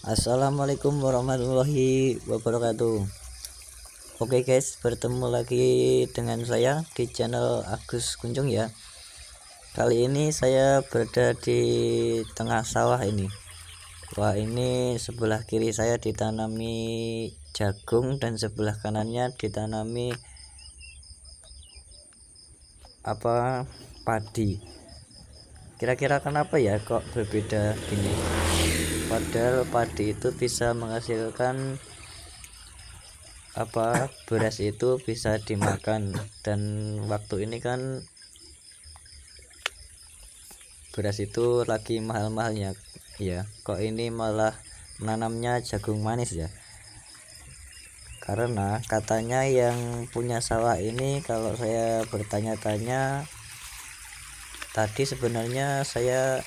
Assalamualaikum warahmatullahi wabarakatuh. Oke guys, bertemu lagi dengan saya di channel Agus Kunjung ya. Kali ini saya berada di tengah sawah ini. Wah, ini sebelah kiri saya ditanami jagung dan sebelah kanannya ditanami padi. Kira-kira kenapa ya kok berbeda gini? Padahal padi itu bisa menghasilkan beras itu bisa dimakan, dan waktu ini kan beras itu lagi mahal-mahalnya ya. Kok ini malah menanamnya jagung manis ya? Karena katanya yang punya sawah ini, kalau saya bertanya-tanya tadi, sebenarnya saya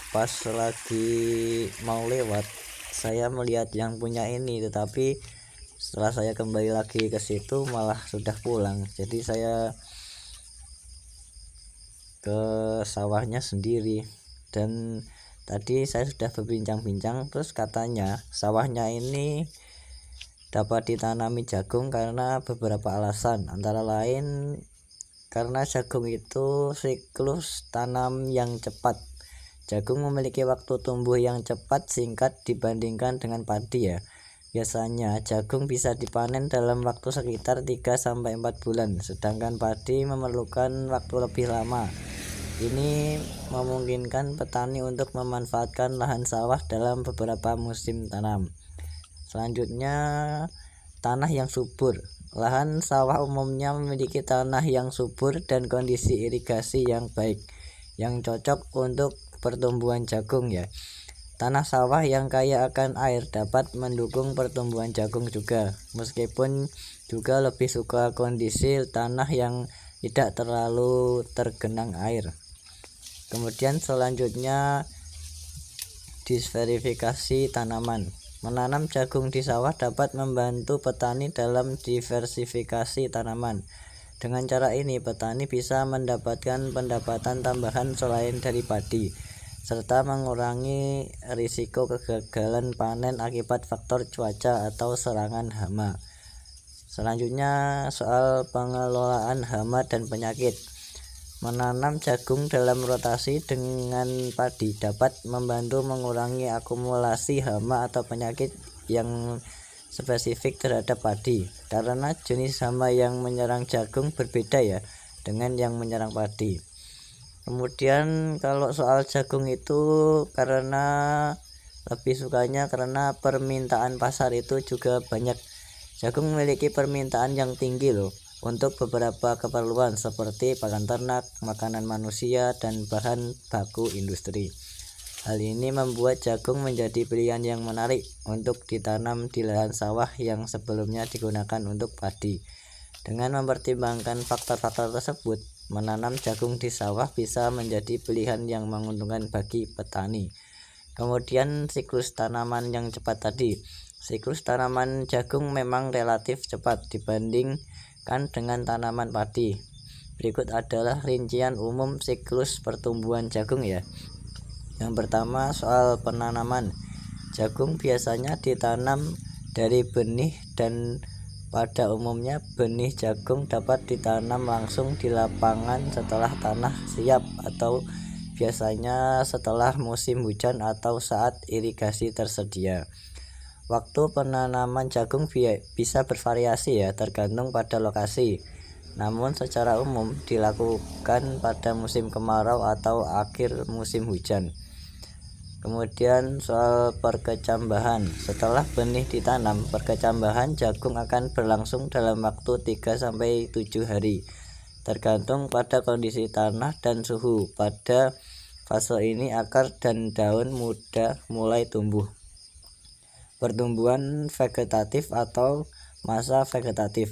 pas lagi mau lewat saya melihat yang punya ini, tetapi setelah saya kembali lagi ke situ malah sudah pulang. Jadi saya ke sawahnya sendiri, dan tadi saya sudah berbincang-bincang, terus katanya sawahnya ini dapat ditanami jagung karena beberapa alasan, antara lain karena jagung itu siklus tanam yang cepat. Jagung memiliki waktu tumbuh yang cepat singkat dibandingkan dengan padi ya. Biasanya jagung bisa dipanen dalam waktu sekitar 3-4 bulan, sedangkan padi memerlukan waktu lebih lama. Ini memungkinkan petani untuk memanfaatkan lahan sawah dalam beberapa musim tanam. Selanjutnya, tanah yang subur. Lahan sawah umumnya memiliki tanah yang subur dan kondisi irigasi yang baik, yang cocok untuk pertumbuhan jagung ya. Tanah sawah yang kaya akan air dapat mendukung pertumbuhan jagung juga, meskipun juga lebih suka kondisi tanah yang tidak terlalu tergenang air. Kemudian selanjutnya, diversifikasi tanaman. Menanam jagung di sawah dapat membantu petani dalam diversifikasi tanaman. Dengan cara ini petani bisa mendapatkan pendapatan tambahan selain dari padi, serta mengurangi risiko kegagalan panen akibat faktor cuaca atau serangan hama. Selanjutnya, soal pengelolaan hama dan penyakit. Menanam jagung dalam rotasi dengan padi dapat membantu mengurangi akumulasi hama atau penyakit yang spesifik terhadap padi, karena jenis hama yang menyerang jagung berbeda ya dengan yang menyerang padi. Kemudian kalau soal jagung itu, karena lebih sukanya karena permintaan pasar itu juga banyak. Jagung memiliki permintaan yang tinggi loh untuk beberapa keperluan seperti pakan ternak, makanan manusia, dan bahan baku industri. Hal ini membuat jagung menjadi pilihan yang menarik untuk ditanam di lahan sawah yang sebelumnya digunakan untuk padi. Dengan mempertimbangkan faktor-faktor tersebut, menanam jagung di sawah bisa menjadi pilihan yang menguntungkan bagi petani. Kemudian siklus tanaman yang cepat tadi. Siklus tanaman jagung memang relatif cepat dibandingkan dengan tanaman padi. Berikut adalah rincian umum siklus pertumbuhan jagung ya. Yang pertama, soal penanaman. Jagung biasanya ditanam dari benih, dan pada umumnya benih jagung dapat ditanam langsung di lapangan setelah tanah siap, atau biasanya setelah musim hujan atau saat irigasi tersedia. Waktu penanaman jagung bisa bervariasi ya, tergantung pada lokasi. Namun secara umum dilakukan pada musim kemarau atau akhir musim hujan. Kemudian soal perkecambahan. Setelah benih ditanam, perkecambahan jagung akan berlangsung dalam waktu 3-7 hari, tergantung pada kondisi tanah dan suhu. Pada fase ini akar dan daun muda mulai tumbuh. Pertumbuhan vegetatif atau masa vegetatif.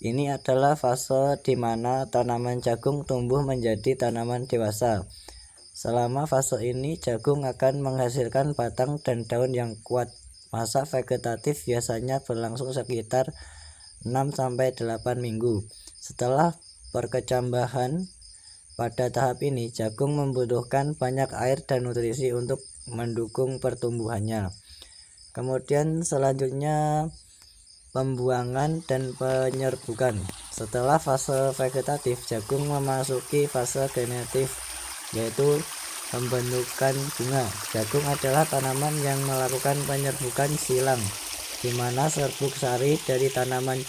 Ini adalah fase di mana tanaman jagung tumbuh menjadi tanaman dewasa. Selama fase ini jagung akan menghasilkan batang dan daun yang kuat. Masa vegetatif biasanya berlangsung sekitar 6-8 minggu. Setelah perkecambahan, pada tahap ini jagung membutuhkan banyak air dan nutrisi untuk mendukung pertumbuhannya. Kemudian selanjutnya pembuangan dan penyerbukan. Setelah fase vegetatif, jagung memasuki fase generatif, yaitu pembentukan bunga. Jagung adalah tanaman yang melakukan penyerbukan silang, di mana serbuk sari dari tanaman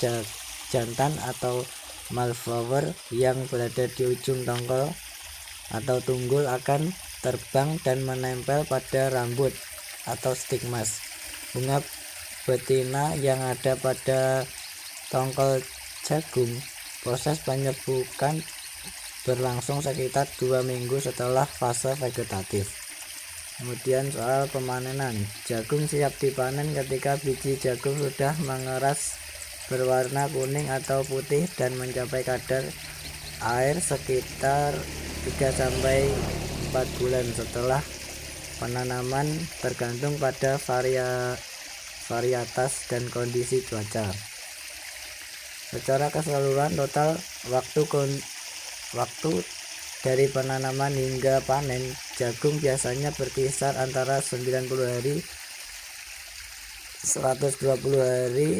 jantan atau malflower yang berada di ujung tongkol atau tunggul akan terbang dan menempel pada rambut atau stigmas bunga betina yang ada pada tongkol jagung. Proses penyerbukan berlangsung sekitar 2 minggu setelah fase vegetatif. Kemudian soal pemanenan, jagung siap dipanen ketika biji jagung sudah mengeras berwarna kuning atau putih dan mencapai kadar air sekitar 3-4 bulan setelah penanaman, tergantung pada varietas dan kondisi cuaca. Secara keseluruhan total waktu dari penanaman hingga panen jagung biasanya berkisar antara 90 hari, 120 hari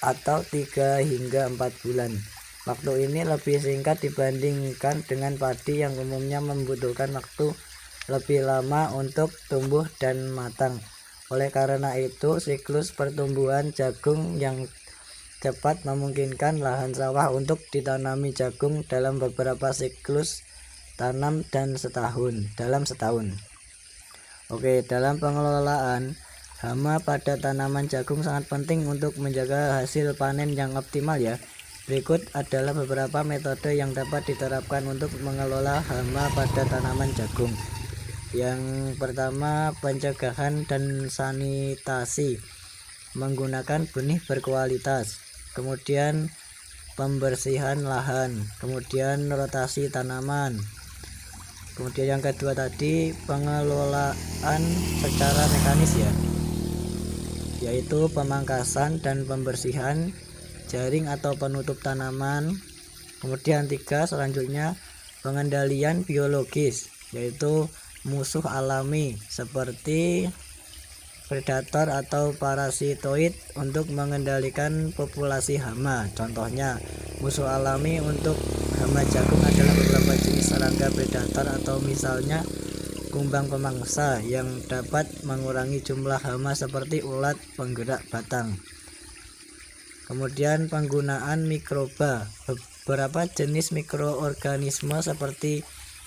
atau 3 hingga 4 bulan. Waktu ini lebih singkat dibandingkan dengan padi yang umumnya membutuhkan waktu lebih lama untuk tumbuh dan matang. Oleh karena itu, siklus pertumbuhan jagung yang cepat memungkinkan lahan sawah untuk ditanami jagung dalam beberapa siklus tanam dalam setahun. Oke, dalam pengelolaan hama pada tanaman jagung sangat penting untuk menjaga hasil panen yang optimal ya. Berikut adalah beberapa metode yang dapat diterapkan untuk mengelola hama pada tanaman jagung. Yang pertama, pencegahan dan sanitasi menggunakan benih berkualitas. Kemudian pembersihan lahan, kemudian rotasi tanaman. Kemudian yang kedua tadi pengelolaan secara mekanis ya, yaitu pemangkasan dan pembersihan jaring atau penutup tanaman. Kemudian 3 selanjutnya pengendalian biologis, yaitu musuh alami seperti predator atau parasitoid untuk mengendalikan populasi hama. Contohnya, musuh alami untuk hama jagung adalah beberapa jenis serangga predator atau misalnya kumbang pemangsa yang dapat mengurangi jumlah hama seperti ulat penggerak batang. Kemudian penggunaan mikroba. Beberapa jenis mikroorganisme seperti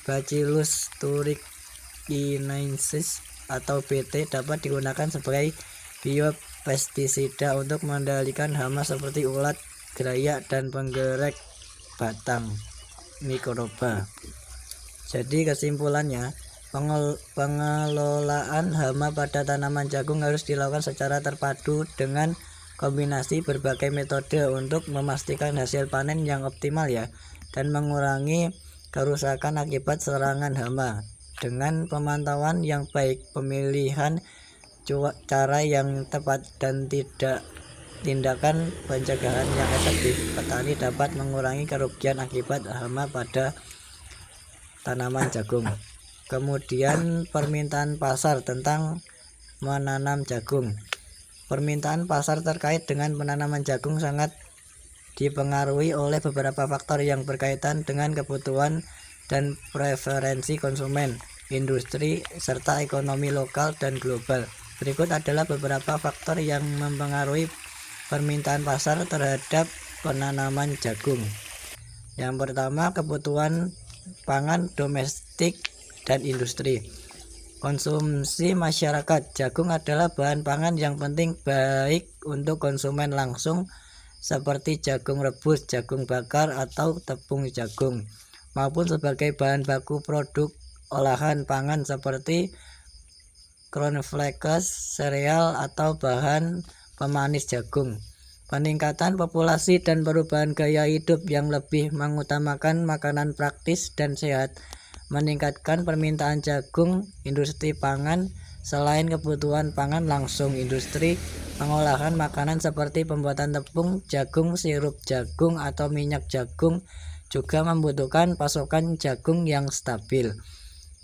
Bacillus thuringiensis atau BT dapat digunakan sebagai biopestisida untuk mengendalikan hama seperti ulat gerayak dan penggerak batang mikroba. Jadi kesimpulannya, pengelolaan hama pada tanaman jagung harus dilakukan secara terpadu dengan kombinasi berbagai metode untuk memastikan hasil panen yang optimal ya, dan mengurangi kerusakan akibat serangan hama. Dengan pemantauan yang baik, pemilihan cara yang tepat dan tindakan pencegahan yang efektif, petani dapat mengurangi kerugian akibat hama pada tanaman jagung. Kemudian permintaan pasar tentang menanam jagung. Permintaan pasar terkait dengan penanaman jagung sangat dipengaruhi oleh beberapa faktor yang berkaitan dengan kebutuhan dan preferensi konsumen, industri, serta ekonomi lokal dan global. Berikut adalah beberapa faktor yang mempengaruhi permintaan pasar terhadap penanaman jagung. Yang pertama, kebutuhan pangan domestik dan industri. Konsumsi masyarakat. Jagung adalah bahan pangan yang penting baik untuk konsumen langsung seperti jagung rebus, jagung bakar atau tepung jagung, maupun sebagai bahan baku produk olahan pangan seperti cornflakes, sereal atau bahan pemanis jagung. Peningkatan populasi dan perubahan gaya hidup yang lebih mengutamakan makanan praktis dan sehat meningkatkan permintaan jagung. Industri pangan. Selain kebutuhan pangan langsung, industri pengolahan makanan seperti pembuatan tepung jagung, sirup jagung, atau minyak jagung juga membutuhkan pasokan jagung yang stabil.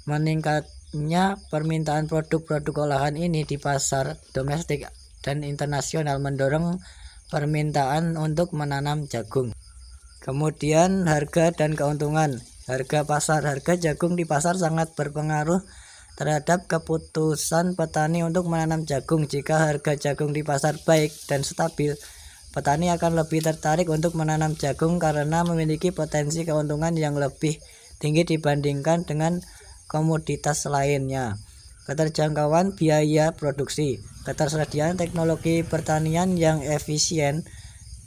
Meningkatnya permintaan produk-produk olahan ini di pasar domestik dan internasional mendorong permintaan untuk menanam jagung. Kemudian harga dan keuntungan. Harga pasar. Harga jagung di pasar sangat berpengaruh terhadap keputusan petani untuk menanam jagung. Jika harga jagung di pasar baik dan stabil, petani akan lebih tertarik untuk menanam jagung karena memiliki potensi keuntungan yang lebih tinggi dibandingkan dengan komoditas lainnya. Keterjangkauan biaya produksi. Ketersediaan teknologi pertanian yang efisien,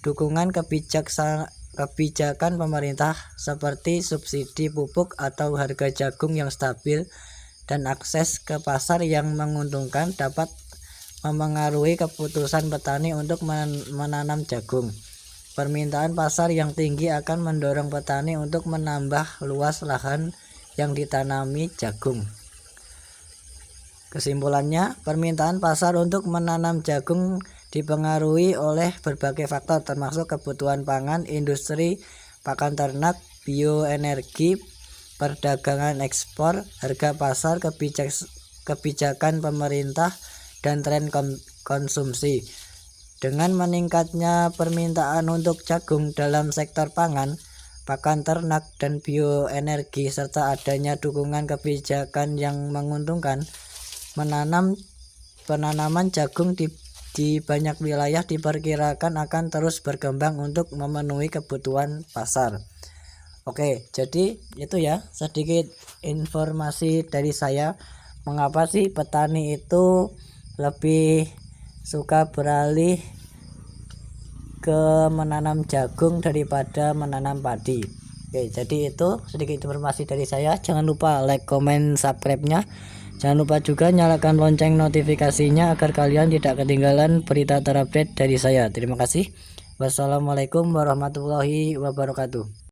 dukungan kebijakan pemerintah seperti subsidi pupuk atau harga jagung yang stabil, dan akses ke pasar yang menguntungkan dapat memengaruhi keputusan petani untuk menanam jagung. Permintaan pasar yang tinggi akan mendorong petani untuk menambah luas lahan yang ditanami jagung. Kesimpulannya, permintaan pasar untuk menanam jagung dipengaruhi oleh berbagai faktor termasuk kebutuhan pangan, industri, pakan ternak, bioenergi, perdagangan ekspor, harga pasar, kebijakan pemerintah, dan tren konsumsi. Dengan meningkatnya permintaan untuk jagung dalam sektor pangan, pakan ternak, dan bioenergi, serta adanya dukungan kebijakan yang menguntungkan, penanaman jagung di banyak wilayah diperkirakan akan terus berkembang untuk memenuhi kebutuhan pasar. Oke, jadi itu ya sedikit informasi dari saya. Mengapa sih petani itu lebih suka beralih ke menanam jagung daripada menanam padi? Oke, jadi itu sedikit informasi dari saya. Jangan lupa like, comment, subscribe-nya. Jangan lupa juga nyalakan lonceng notifikasinya agar kalian tidak ketinggalan berita terupdate dari saya. Terima kasih. Wassalamualaikum warahmatullahi wabarakatuh.